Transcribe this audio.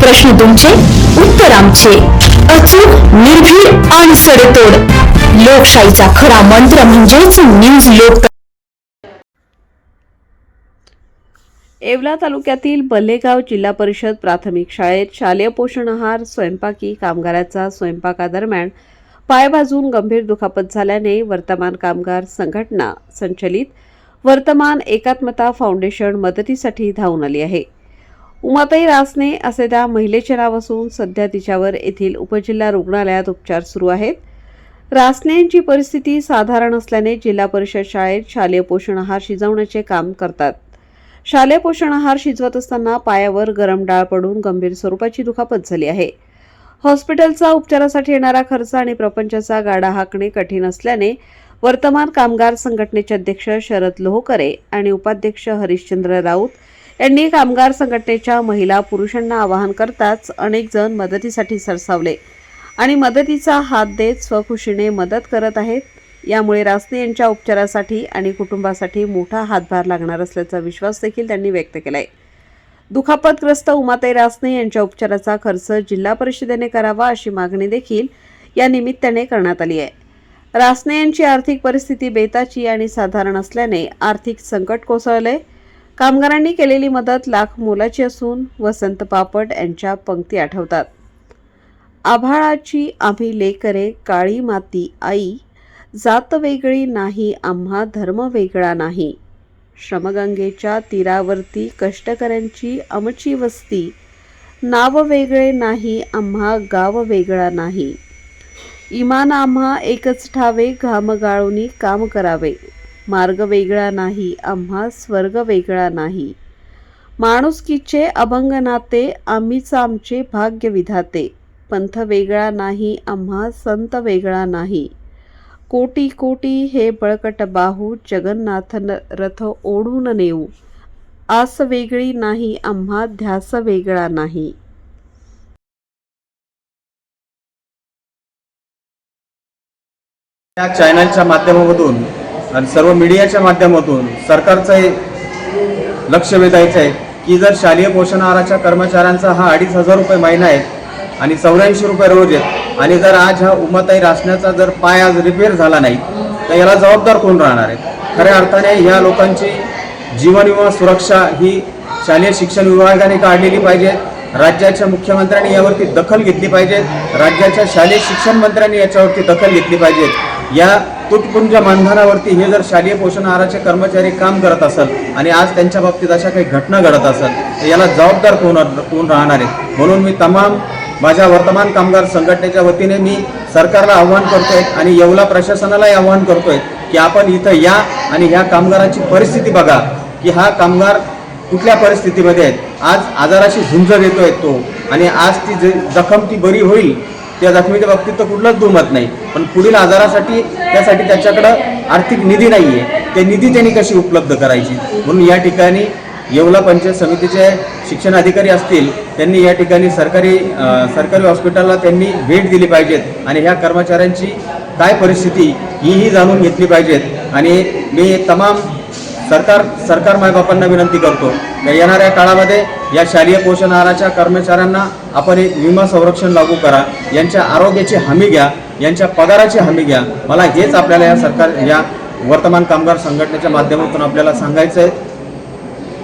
प्रश्न तुमचे, उत्तर आमचे. अचूक, निर्भीड आणि सडेतोड. लोकशाहीचा खरा मंत्र म्हणजेच न्यूज लोक. येवला तालुक्यातील बल्हेगाव जिल्हा परिषद प्राथमिक शाळेत शालेय पोषण आहार स्वयंपाकी कामगाराचा स्वयंपाकादरम्यान पाय भाजून गंभीर दुखापत झाल्याने वर्तमान कामगार संघटना संचलित वर्तमान एकात्मता फाउंडेशन मदतीसाठी धावून आली आहे. उमाताई रासने असे त्या महिलेचे नाव असून सध्या तिच्यावर येथील उपजिल्हा रुग्णालयात उपचार सुरू आहेत. रासने यांची परिस्थिती साधारण असल्याने जिल्हा परिषद शाळेत शालेय पोषण आहार शिजवण्याचे काम करतात. शालेय पोषण आहार शिजवत असताना पायावर गरम डाळ पडून गंभीर स्वरूपाची दुखापत झाली आहे. हॉस्पिटलचा उपचारासाठी येणारा खर्च आणि प्रपंचाचा गाडा हाकणे कठीण असल्याने वर्तमान कामगार संघटनेचे अध्यक्ष शरद लोहकरे आणि उपाध्यक्ष हरिश्चंद्र राऊत यांनी कामगार संघटनेच्या महिला पुरुषांना आवाहन करताच अनेक जण मदतीसाठी सरसावले आणि मदतीचा हात देत स्वखुशीने मदत करत आहेत. यामुळे रासने यांच्या उपचारासाठी आणि कुटुंबासाठी मोठा हातभार लागणार असल्याचा विश्वास देखील त्यांनी व्यक्त केलाय. दुखापतग्रस्त उमाताई रासने यांच्या उपचाराचा खर्च जिल्हा परिषदेने करावा अशी मागणी देखील या निमित्ताने करण्यात आली आहे. रासने यांची आर्थिक परिस्थिती बेताची आणि साधारण असल्याने आर्थिक संकट कोसळले. कामगारांनी केलेली मदत लाख मोलाची असून वसंत पापट यांच्या पंक्ती आठवतात. आभाळाची आम्ही लेकरे, काळी माती आई, जात वेगळी नाही आम्हा, धर्म वेगळा नाही. श्रमगंगेच्या तीरावरती कष्टकऱ्यांची आमची वस्ती, नाव वेगळे नाही आम्हा, गाव वेगळा नाही. इमान आम्हा एकच ठावे, घाम गाळूनी काम करावे. मार्ग वेगळा नाही आम्हा, स्वर्ग वेगळा नाही. माणुसकीचे अभंग नाते, आम्हीच आमचे भाग्य विधाते. पंथ वेगळा नाही आम्हा, संत वेगळा नाही. कोटी कोटी हे बळकट बाहू, जगन्नाथन रथ ओढून नेऊ. आस वेगळी नाही आम्हा, ध्यास वेगळा नाही. या चॅनलच्या माध्यमातून आणि सर्व मीडियाच्या माध्यमातून सरकारचं लक्ष वेधायचं आहे की जर शालेय पोषण आहाराच्या कर्मचाऱ्यांचा हा 2,500 रुपये महिना आहे आणि 84 रुपये रोज आहेत आणि जर आज हा उमाताई रासण्याचा जर पाय आज रिपेअर झाला नाही तर याला जबाबदार कोण राहणार आहे? खऱ्या अर्थाने ह्या लोकांची जीवन विमा सुरक्षा ही शालेय शिक्षण विभागाने काढलेली पाहिजे. राज्याच्या मुख्यमंत्र्यांनी यावरती दखल घेतली पाहिजे. राज्याच्या शालेय शिक्षण मंत्र्यांनी याच्यावरती दखल घेतली पाहिजे. या तुटपुंज मानधनावरती हे जर शालेय पोषण आहाराचे कर्मचारी काम करत असेल आणि आज त्यांच्या बाबतीत अशा काही घटना घडत असेल तर याला जबाबदार कोण राहणार आहे? म्हणून मी तमाम माझ्या वर्तमान कामगार संघटनेच्या वतीने मी सरकारला आव्हान करतोय आणि येवला प्रशासनालाही आव्हान करतोय की आपण इथं या आणि ह्या कामगाराची परिस्थिती बघा की हा कामगार कुठल्या परिस्थितीमध्ये आहेत. आज आजाराशी झुंज देतोय तो आणि आज ती जखम ती बरी होईल त्या जखमीच्या बाबतीत तर कुठलंच दुमत नाही, पण पुढील आजारासाठी त्यासाठी त्याच्याकडं आर्थिक निधी नाही आहे. ते निधी त्यांनी कशी उपलब्ध करायची? म्हणून या ठिकाणी येवला पंचायत समितीचे शिक्षण अधिकारी असतील त्यांनी या ठिकाणी सरकारी हॉस्पिटलला त्यांनी भेट दिली पाहिजेत आणि ह्या कर्मचाऱ्यांची काय परिस्थिती ही जाणून घेतली पाहिजेत. आणि मी तमाम सरकार मायबापांना विनंती करतो की येणाऱ्या काळामध्ये या शालेय पोषण आहाराच्या कर्मचाऱ्यांना आपण एक विमा संरक्षण लागू करा, यांच्या आरोग्याची हमी घ्या, यांच्या पगाराची हमी घ्या. मला हेच आपल्याला या वर्तमान कामगार संघटनेच्या माध्यमातून आपल्याला सांगायचं आहे.